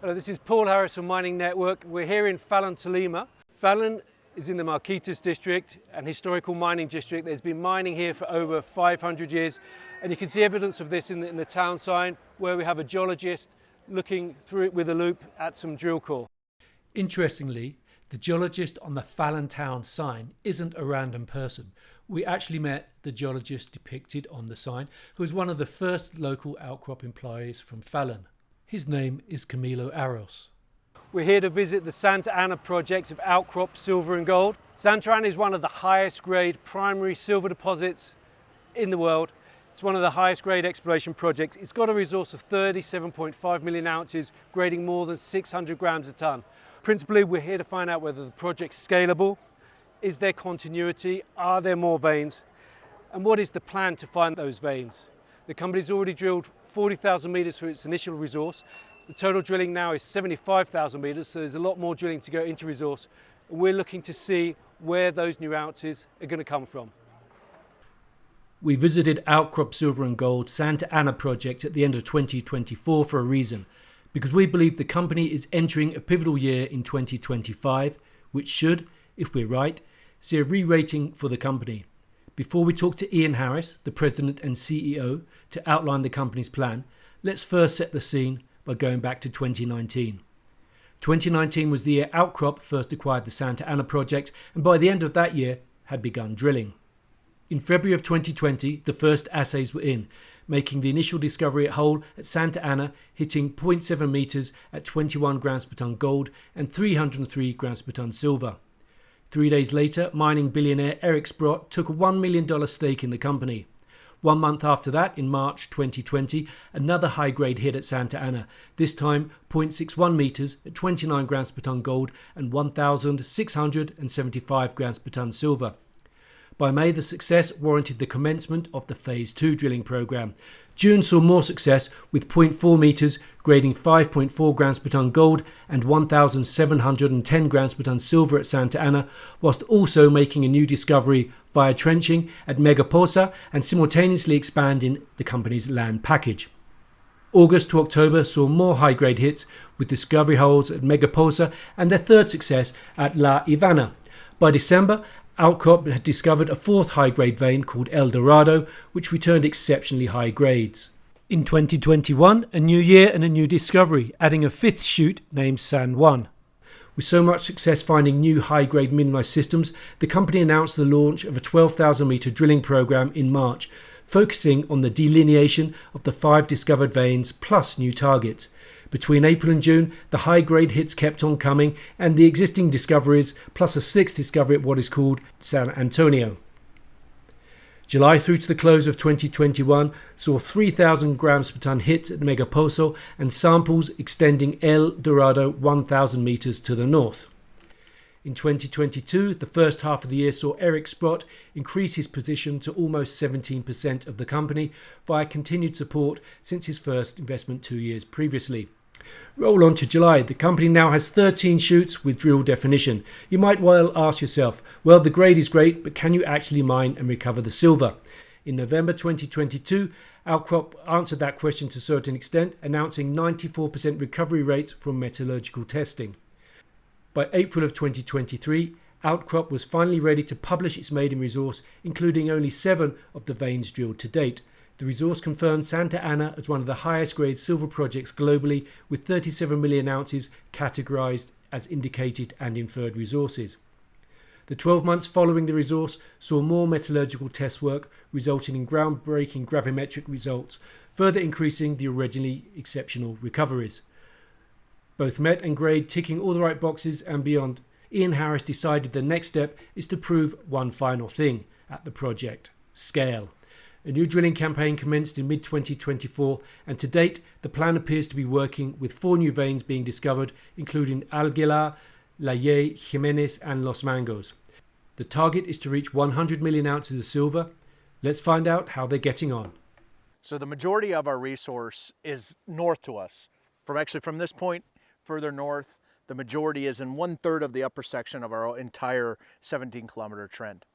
Hello, this is Paul Harris from Mining Network. We're here in Falan, Tolima. Falan is in the Marquitas district, an historical mining district. There's been mining here for over 500 years, and you can see evidence of this in the town sign, where we have a geologist looking through it with a loop at some drill core. Interestingly, the geologist on the Falan town sign isn't a random person. We actually met the geologist depicted on the sign, who was one of the first local outcrop employees from Falan. His name is Camilo Aros. We're here to visit the Santa Ana projects of Outcrop Silver and Gold. Santa Ana is one of the highest grade primary silver deposits in the world. It's one of the highest grade exploration projects. It's got a resource of 37.5 million ounces, grading more than 600 grams a ton. Principally, we're here to find out whether the project's scalable, is there continuity, are there more veins, and what is the plan to find those veins. The company's already drilled 40,000 meters for its initial resource. The total drilling now is 75,000 meters, so there's a lot more drilling to go into resource. And we're looking to see where those new ounces are going to come from. We visited Outcrop Silver and Gold Santa Ana project at the end of 2024 for a reason, because we believe the company is entering a pivotal year in 2025, which should, if we're right, see a re-rating for the company. Before we talk to Ian Harris, the President and CEO, to outline the company's plan, let's first set the scene by going back to 2019. 2019 was the year Outcrop first acquired the Santa Ana project, and by the end of that year had begun drilling. In February of 2020, the first assays were in, making the initial discovery at hole at Santa Ana hitting 0.7 meters at 21 grams per ton gold and 303 grams per ton silver. 3 days later, mining billionaire Eric Sprott took a $1 million stake in the company. 1 month after that, in March 2020, another high-grade hit at Santa Ana, this time 0.61 meters at 29 grams per ton gold and 1,675 grams per ton silver. By May, the success warranted the commencement of the Phase 2 drilling program. June saw more success with 0.4 meters grading 5.4 grams per ton gold and 1,710 grams per ton silver at Santa Ana, whilst also making a new discovery via trenching at Megaposa and simultaneously expanding the company's land package. August to October saw more high-grade hits with discovery holes at Megaposa and their third success at La Ivana. By December, Outcrop had discovered a fourth high-grade vein called El Dorado, which returned exceptionally high grades. In 2021, a new year and a new discovery, adding a fifth shoot named San Juan. With so much success finding new high-grade mineralized systems, the company announced the launch of a 12,000-meter drilling program in March, focusing on the delineation of the 5 discovered veins plus new targets. Between April and June, the high-grade hits kept on coming, and the existing discoveries, plus a 6th discovery at what is called San Antonio. July through to the close of 2021 saw 3,000 grams per ton hits at Megaposo and samples extending El Dorado 1,000 meters to the north. In 2022, the first half of the year saw Eric Sprott increase his position to almost 17% of the company via continued support since his first investment 2 years previously. Roll on to July. The company now has 13 shoots with drill definition. You might well ask yourself, well, the grade is great, but can you actually mine and recover the silver? In November 2022, Outcrop answered that question to a certain extent, announcing 94% recovery rates from metallurgical testing. By April of 2023, Outcrop was finally ready to publish its maiden resource, including only 7 of the veins drilled to date. The resource confirmed Santa Ana as one of the highest grade silver projects globally, with 37 million ounces categorized as indicated and inferred resources. The 12 months following the resource saw more metallurgical test work, resulting in groundbreaking gravimetric results, further increasing the originally exceptional recoveries. Both met and grade ticking all the right boxes and beyond, Ian Harris decided the next step is to prove one final thing at the project: scale. A new drilling campaign commenced in mid-2024, and to date, the plan appears to be working, with 4 new veins being discovered, including Alguila, Laye, Jimenez, and Los Mangos. The target is to reach 100 million ounces of silver. Let's find out how they're getting on. So the majority of our resource is north to us. From this point further north, the majority is in 1/3 of the upper section of our entire 17-kilometer trend.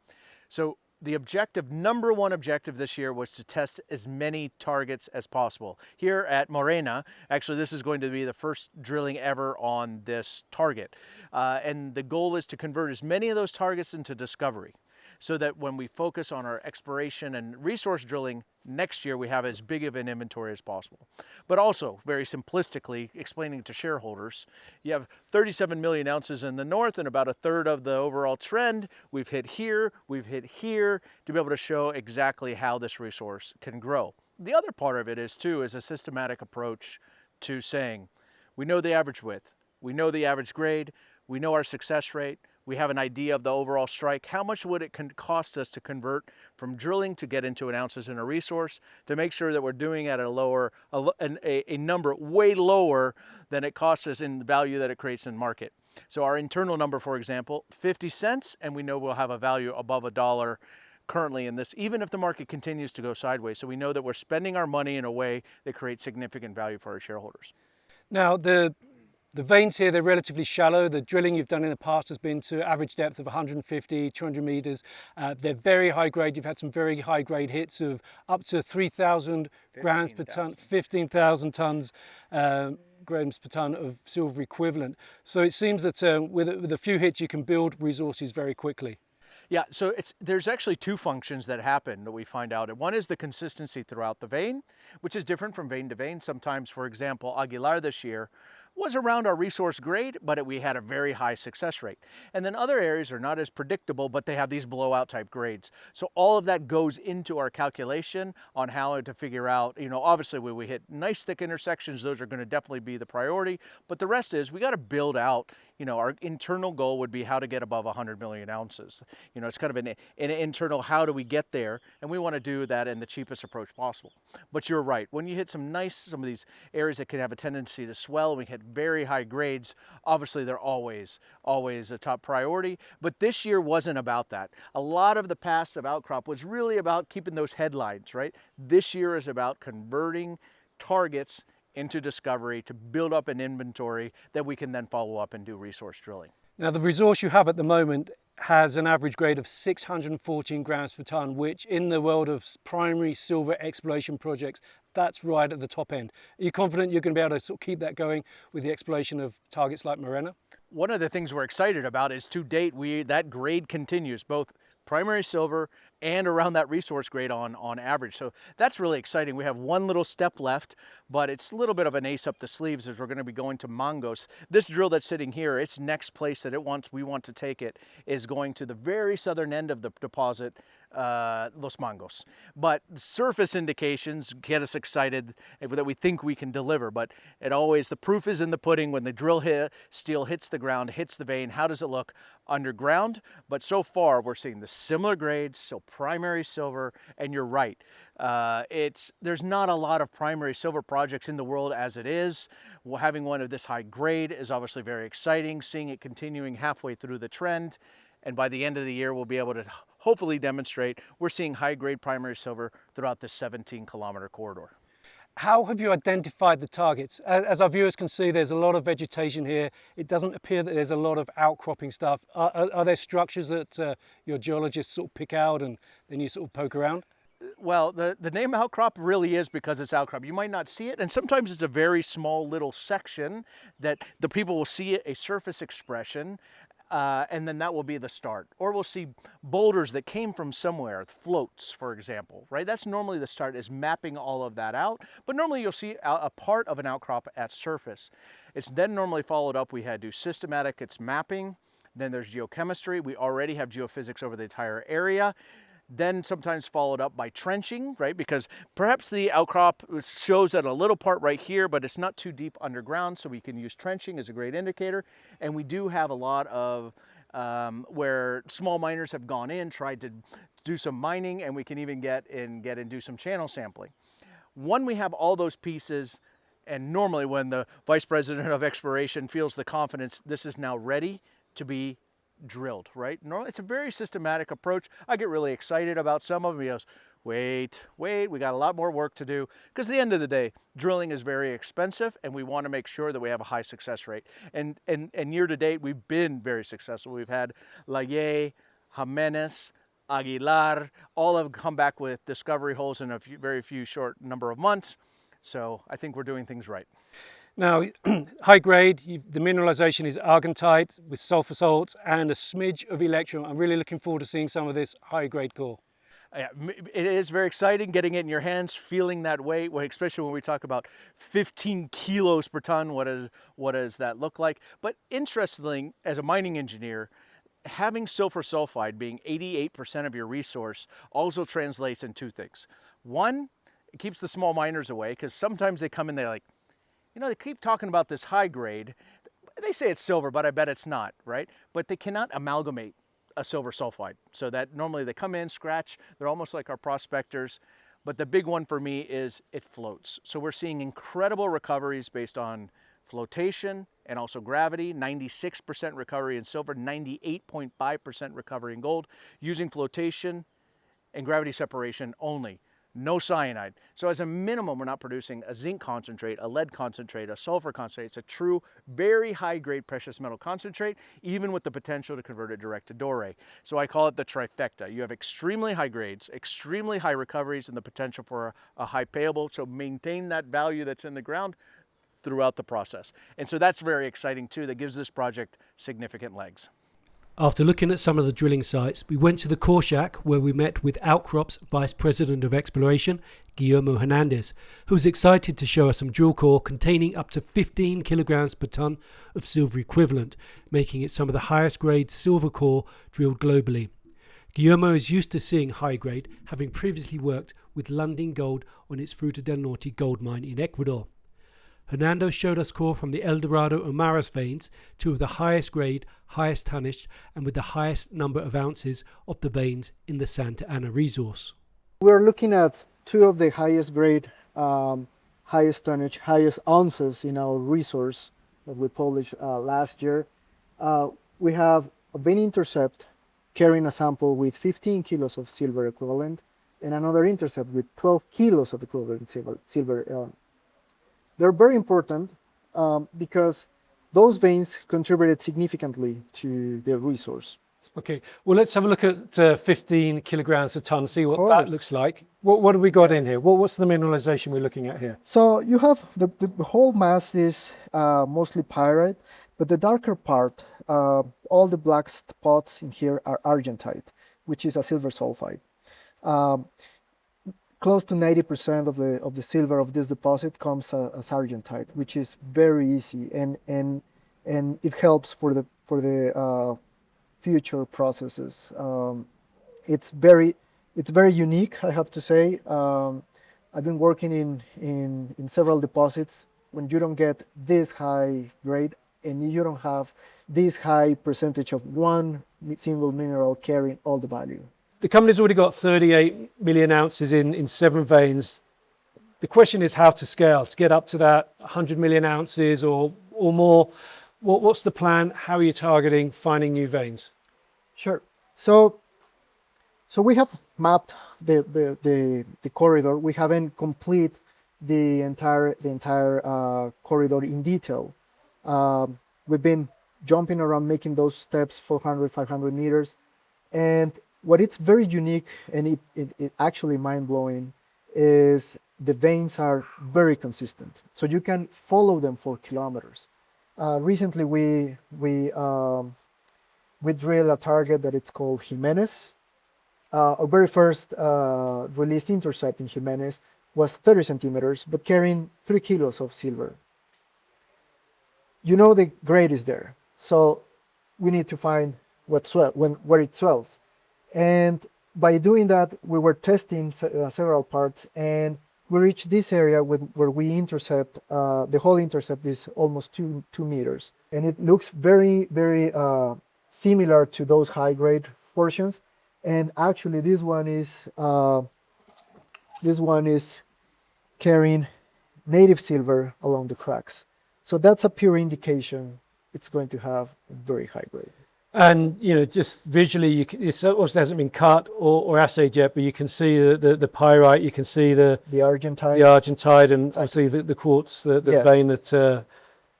So the objective, number one objective this year was to test as many targets as possible. Here at Morena, actually this is going to be the first drilling ever on this target. And the goal is to convert as many of those targets into discovery, so that when we focus on our exploration and resource drilling next year, we have as big of an inventory as possible. But also, very simplistically, explaining to shareholders, you have 37 million ounces in the north and about a third of the overall trend. We've hit here to be able to show exactly how this resource can grow. The other part of it is a systematic approach to saying, we know the average width, we know the average grade, we know our success rate, we have an idea of the overall strike. How much would it cost us to convert from drilling to get into an ounces in a resource, to make sure that we're doing at a number way lower than it costs us in the value that it creates in market. So our internal number, for example, 50 cents, and we know we'll have a value above $1 currently in this, even if the market continues to go sideways. So we know that we're spending our money in a way that creates significant value for our shareholders. Now, the veins here, they're relatively shallow. The drilling you've done in the past has been to average depth of 150, 200 meters. They're very high grade. You've had some very high grade hits of up to 3,000 grams per ton, 15,000 tons, grams per ton of silver equivalent. So it seems that with a few hits, you can build resources very quickly. Yeah, so there's actually two functions that happen that we find out. One is the consistency throughout the vein, which is different from vein to vein. Sometimes, for example, Aguilar this year was around our resource grade, but we had a very high success rate. And then other areas are not as predictable, but they have these blowout type grades. So all of that goes into our calculation on how to figure out, obviously when we hit nice thick intersections, those are going to definitely be the priority. But the rest is we got to build out, our internal goal would be how to get above 100 million ounces. It's kind of an internal, how do we get there? And we want to do that in the cheapest approach possible. But you're right, when you hit some of these areas that can have a tendency to swell, we hit very high grades, obviously they're always a top priority. But this year wasn't about that. A lot of the past of Outcrop was really about keeping those headlines, right? This year is about converting targets into discovery to build up an inventory that we can then follow up and do resource drilling. Now, the resource you have at the moment has an average grade of 614 grams per ton, which in the world of primary silver exploration projects, that's right at the top end. Are you confident you're going to be able to sort of keep that going with the exploration of targets like Morena? One of the things we're excited about is to date, that grade continues, both primary silver and around that resource grade on average. So that's really exciting. We have one little step left, but it's a little bit of an ace up the sleeves as we're going to be going to Mangos. This drill that's sitting here, its next place that we want to take it is going to the very southern end of the deposit, Los Mangos. But surface indications get us excited that we think we can deliver, but the proof is in the pudding. When the drill steel hits the ground, hits the vein, how does it look underground? But so far we're seeing the similar grades, so primary silver, and you're right. There's not a lot of primary silver projects in the world as it is. Well, having one of this high grade is obviously very exciting, seeing it continuing halfway through the trend. And by the end of the year, we'll be able to hopefully demonstrate we're seeing high grade primary silver throughout this 17-kilometer corridor. How have you identified the targets? As our viewers can see, there's a lot of vegetation here. It doesn't appear that there's a lot of outcropping stuff. Are there structures that your geologists sort of pick out and then you sort of poke around? Well, the name outcrop really is because it's outcrop. You might not see it, and sometimes it's a very small little section that the people will see a surface expression, and then that will be the start. Or we'll see boulders that came from somewhere, floats, for example, right? That's normally the start, is mapping all of that out. But normally you'll see a part of an outcrop at surface. It's then normally followed up, we had to do systematic, it's mapping. Then there's geochemistry. We already have geophysics over the entire area. Then sometimes followed up by trenching, right? Because perhaps the outcrop shows that a little part right here, but it's not too deep underground, so we can use trenching as a great indicator. And we do have a lot of where small miners have gone in, tried to do some mining, and we can even get and do some channel sampling. When we have all those pieces, and normally when the Vice President of Exploration feels the confidence, this is now ready to be drilled, right? Normally it's a very systematic approach. I get really excited about some of them. He goes, wait, we got a lot more work to do. Because at the end of the day, drilling is very expensive and we want to make sure that we have a high success rate. And year to date, we've been very successful. We've had Laye, Hernandez, Aguilar, all have come back with discovery holes in a very few short number of months. So I think we're doing things right. Now, high grade, the mineralization is argentite with sulfur salts and a smidge of electrum. I'm really looking forward to seeing some of this high grade core. Yeah, it is very exciting getting it in your hands, feeling that weight, especially when we talk about 15 kilos per ton. What does that look like? But interestingly, as a mining engineer, having silver sulfide being 88% of your resource also translates in two things. One, it keeps the small miners away, because sometimes they come in, they're like, they keep talking about this high grade. They say it's silver, but I bet it's not, right? But they cannot amalgamate a silver sulfide. So that normally they come in, scratch, they're almost like our prospectors. But the big one for me is it floats. So we're seeing incredible recoveries based on flotation and also gravity, 96% recovery in silver, 98.5% recovery in gold, using flotation and gravity separation only. No cyanide. So as a minimum, we're not producing a zinc concentrate, a lead concentrate, a sulfur concentrate. It's a true, very high-grade precious metal concentrate, even with the potential to convert it direct to doré. So I call it the trifecta. You have extremely high grades, extremely high recoveries, and the potential for a high payable. So maintain that value that's in the ground throughout the process. And so that's very exciting too. That gives this project significant legs. After looking at some of the drilling sites, we went to the core shack where we met with Outcrop's Vice President of Exploration, Guillermo Hernandez, who was excited to show us some drill core containing up to 15 kilograms per ton of silver equivalent, making it some of the highest grade silver core drilled globally. Guillermo is used to seeing high grade, having previously worked with Lundin Gold on its Fruta del Norte gold mine in Ecuador. Hernando showed us core from the El Dorado and Maras veins, two of the highest grade, highest tonnage, and with the highest number of ounces of the veins in the Santa Ana resource. We're looking at two of the highest grade, highest tonnage, highest ounces in our resource that we published last year. We have a vein intercept carrying a sample with 15 kilos of silver equivalent, and another intercept with 12 kilos of equivalent silver. They're very important because those veins contributed significantly to the resource. Okay, well, let's have a look at 15 kilograms a ton, see what that looks like. What have we got in here? What's the mineralization we're looking at here? So you have the whole mass is mostly pyrite, but the darker part, all the black spots in here are argentite, which is a silver sulfide. Close to 90% of the silver of this deposit comes as argentite, which is very easy and it helps for the future processes. It's very unique, I have to say. I've been working in several deposits when you don't get this high grade and you don't have this high percentage of one single mineral carrying all the value. The company's already got 38 million ounces in 7 veins. The question is how to scale to get up to that 100 million ounces or more. What's the plan? How are you targeting finding new veins? Sure. So we have mapped the corridor. We haven't complete the entire corridor in detail. We've been jumping around, making those steps 400, 500 meters, and what it's very unique and it actually mind-blowing is the veins are very consistent. So you can follow them for kilometers. Recently we drilled a target that it's called Hernandez. Our very first released intercept in Hernandez was 30 centimeters, but carrying 3 kilos of silver. You know the grade is there, so we need to find where it swells. And by doing that, we were testing several parts, and we reached this area where we intercept. The whole intercept is almost 2 meters, and it looks very, very similar to those high-grade portions. And actually, this one is carrying native silver along the cracks. So that's a pure indication it's going to have very high grade. And just visually, it obviously hasn't been cut or assayed yet, but you can see the pyrite, you can see the argentite, and obviously the quartz, the vein that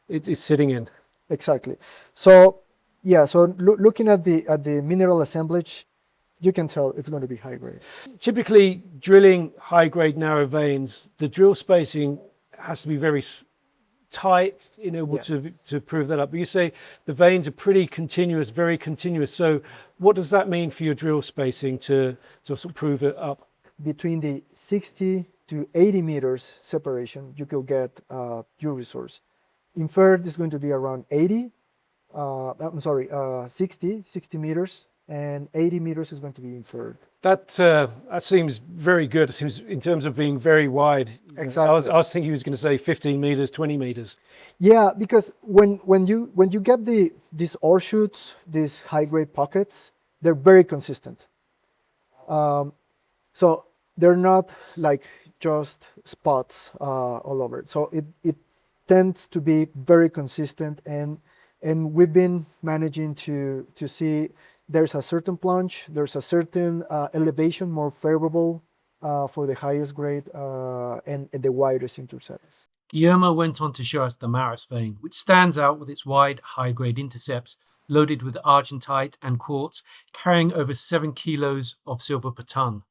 it's sitting in. Exactly. So yeah, so looking at the mineral assemblage, you can tell it's going to be high grade. Typically, drilling high-grade narrow veins, the drill spacing has to be very tight in order to prove that up. But you say the veins are pretty continuous, very continuous. So what does that mean for your drill spacing to sort of prove it up? Between the 60 to 80 meters separation, you could get your resource. Inferred is going to be around 60 meters, and 80 meters is going to be inferred. That seems very good. It seems in terms of being very wide. Exactly. I was thinking he was going to say 15 meters, 20 meters. Yeah, because when you get these ore shoots, these high grade pockets, they're very consistent. So they're not like just spots all over. So it tends to be very consistent, and we've been managing to see there's a certain plunge, there's a certain elevation more favorable for the highest grade and the widest intercepts. Guillermo went on to show us the Maris vein, which stands out with its wide, high-grade intercepts, loaded with argentite and quartz, carrying over 7 kilos of silver per ton.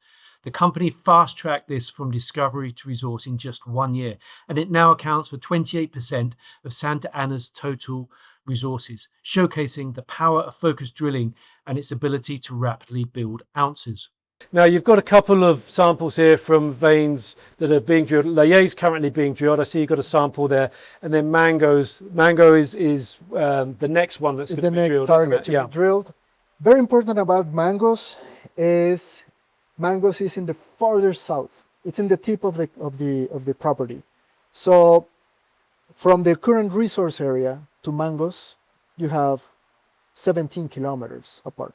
The company fast-tracked this from discovery to resource in just 1 year, and it now accounts for 28% of Santa Ana's total resources, showcasing the power of focused drilling and its ability to rapidly build ounces. Now you've got a couple of samples here from veins that are being drilled. Layé is currently being drilled. I see you've got a sample there, and then Mango is the next one that's going to be drilled. The next target to be drilled. Very important about Mangos is in the farther south. It's in the tip of the property. So from the current resource area to Mangos, you have 17 kilometers apart.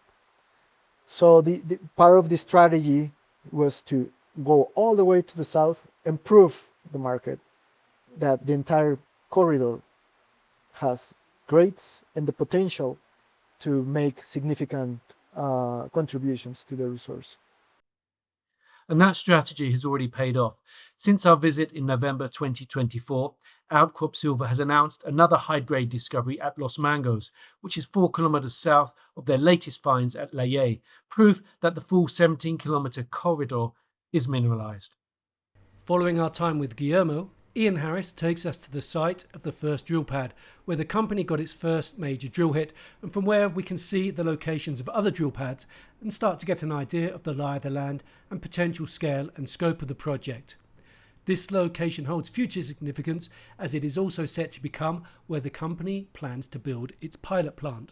So the part of the strategy was to go all the way to the south and prove the market that the entire corridor has grades and the potential to make significant contributions to the resource. And that strategy has already paid off. Since our visit in November 2024, Outcrop Silver has announced another high-grade discovery at Los Mangos, which is 4 kilometers south of their latest finds at Layé, proof that the full 17-kilometer corridor is mineralized. Following our time with Guillermo, Ian Harris takes us to the site of the first drill pad, where the company got its first major drill hit, and from where we can see the locations of other drill pads and start to get an idea of the lie of the land and potential scale and scope of the project. This location holds future significance, as it is also set to become where the company plans to build its pilot plant.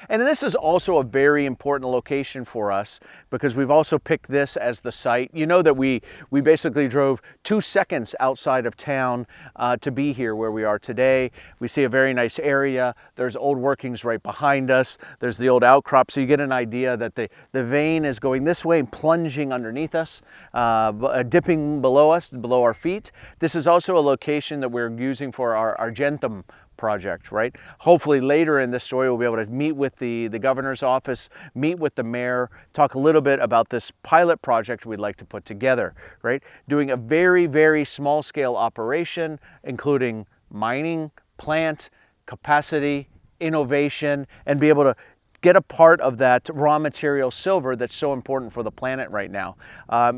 And this is also a very important location for us because we've also picked this as the site. You know that we basically drove 2 seconds outside of town to be here where we are today. We see a very nice area. There's old workings right behind us. There's the old outcrop, so you get an idea that the vein is going this way and plunging underneath us, dipping below us, below our feet. This is also a location that we're using for our Argentum project, right? Hopefully later in this story we'll be able to meet with the governor's office, meet with the mayor, talk a little bit about this pilot project we'd like to put together, right? Doing a very, very small scale operation, including mining, plant, capacity, innovation, and be able to get a part of that raw material silver that's so important for the planet right now.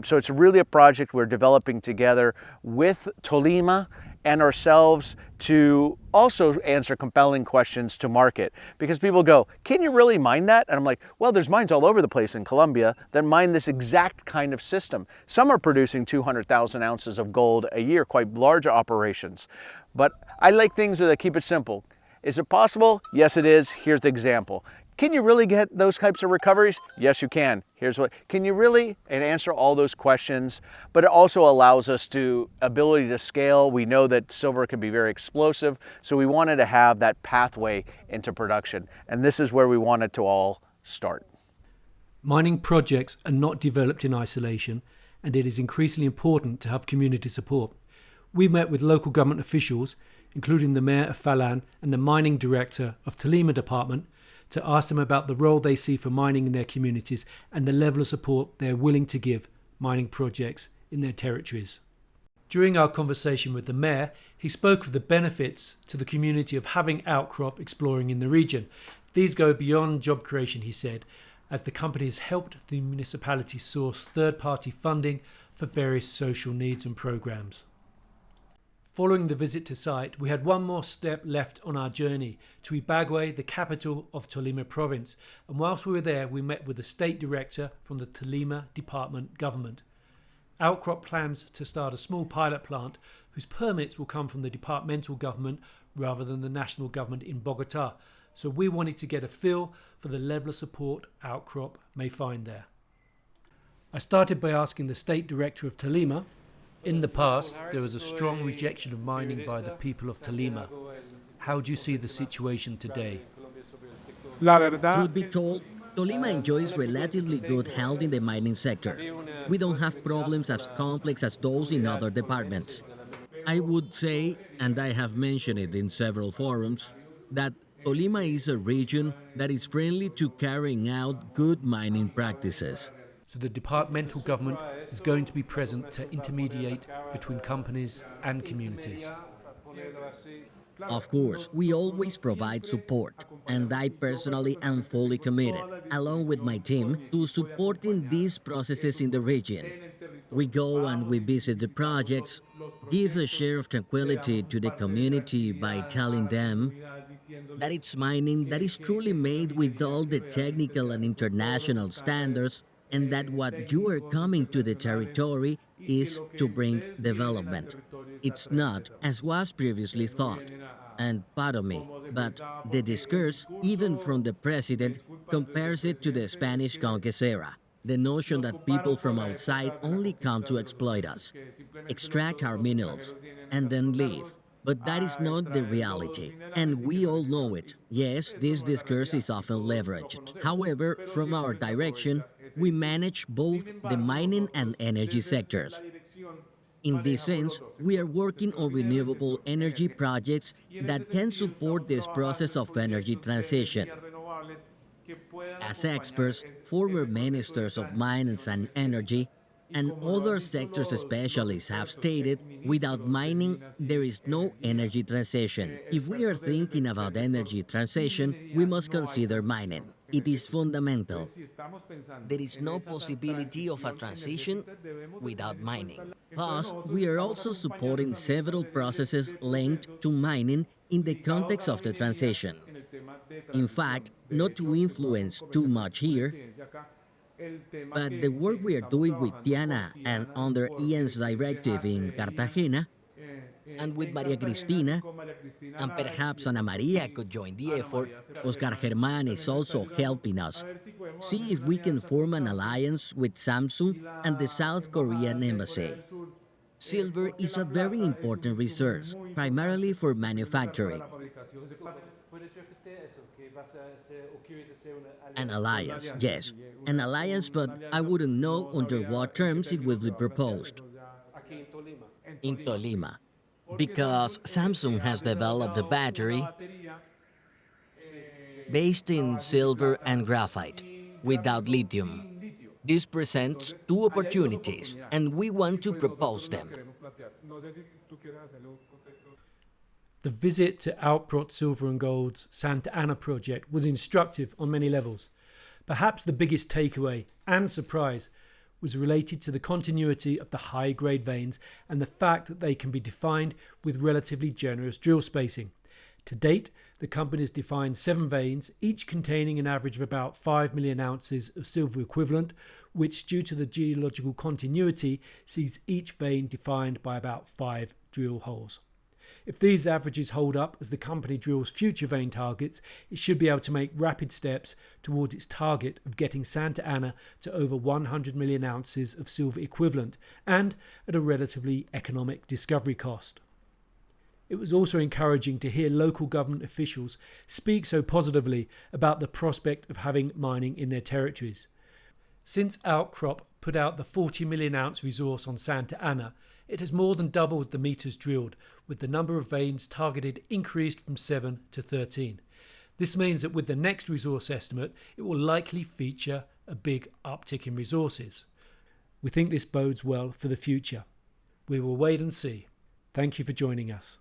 So it's really a project we're developing together with Tolima and ourselves to also answer compelling questions to market. Because people go, can you really mine that? And I'm like, well, there's mines all over the place in Colombia that mine this exact kind of system. Some are producing 200,000 ounces of gold a year, quite large operations. But I like things that keep it simple. Is it possible? Yes, it is. Here's the example. Can you really get those types of recoveries? Yes, you can. Here's what. Can you really? And answer all those questions. But it also allows us to ability to scale. We know that silver can be very explosive, so we wanted to have that pathway into production. And this is where we wanted to all start. Mining projects are not developed in isolation, and it is increasingly important to have community support. We met with local government officials, including the mayor of Falan and the mining director of Tolima department, to ask them about the role they see for mining in their communities and the level of support they are willing to give mining projects in their territories. During our conversation with the mayor, he spoke of the benefits to the community of having Outcrop exploring in the region. These go beyond job creation, he said, as the company has helped the municipality source third-party funding for various social needs and programs. Following the visit to site, we had one more step left on our journey to Ibagué, the capital of Tolima province, and whilst we were there we met with the state director from the Tolima department government. Outcrop plans to start a small pilot plant whose permits will come from the departmental government rather than the national government in Bogota, so we wanted to get a feel for the level of support Outcrop may find there. I started by asking the state director of Tolima. In the past, there was a strong rejection of mining by the people of Tolima. How do you see the situation today? Truth be told, Tolima enjoys relatively good health in the mining sector. We don't have problems as complex as those in other departments. I would say, and I have mentioned it in several forums, that Tolima is a region that is friendly to carrying out good mining practices. So the departmental government is going to be present to intermediate between companies and communities. Of course, we always provide support, and I personally am fully committed, along with my team, to supporting these processes in the region. We go and we visit the projects, give a share of tranquility to the community by telling them that it's mining that is truly made with all the technical and international standards, and that what you are coming to the territory is to bring development. It's not as was previously thought. And pardon me, but the discourse, even from the president, compares it to the Spanish conquest era. The notion that people from outside only come to exploit us, extract our minerals, and then leave. But that is not the reality, and we all know it. Yes, this discourse is often leveraged. However, from our direction, we manage both the mining and energy sectors. In this sense, we are working on renewable energy projects that can support this process of energy transition. As experts, former ministers of mines and energy, and other sectors specialists have stated, without mining, there is no energy transition. If we are thinking about energy transition, we must consider mining. It is fundamental. There is no possibility of a transition without mining. Thus, we are also supporting several processes linked to mining in the context of the transition. In fact, not to influence too much here, but the work we are doing with Tiana and under Ian's directive in Cartagena, and with Maria Cristina, and perhaps Ana Maria could join the effort. Oscar Germán is also helping us. See if we can form an alliance with Samsung and the South Korean embassy. Silver is a very important resource, primarily for manufacturing. An alliance, yes. An alliance, but I wouldn't know under what terms it will be proposed. In Tolima. Because Samsung has developed a battery based in silver and graphite, without lithium. This presents two opportunities, and we want to propose them. The visit to Outcrop Silver and Gold's Santa Ana project was instructive on many levels. Perhaps the biggest takeaway and surprise was related to the continuity of the high-grade veins and the fact that they can be defined with relatively generous drill spacing. To date, the company has defined 7 veins, each containing an average of about 5 million ounces of silver equivalent, which, due to the geological continuity, sees each vein defined by about 5 drill holes. If these averages hold up as the company drills future vein targets, it should be able to make rapid steps towards its target of getting Santa Ana to over 100 million ounces of silver equivalent, and at a relatively economic discovery cost. It was also encouraging to hear local government officials speak so positively about the prospect of having mining in their territories. Since Outcrop put out the 40 million ounce resource on Santa Ana, it has more than doubled the meters drilled, with the number of veins targeted increased from 7 to 13. This means that with the next resource estimate, it will likely feature a big uptick in resources. We think this bodes well for the future. We will wait and see. Thank you for joining us.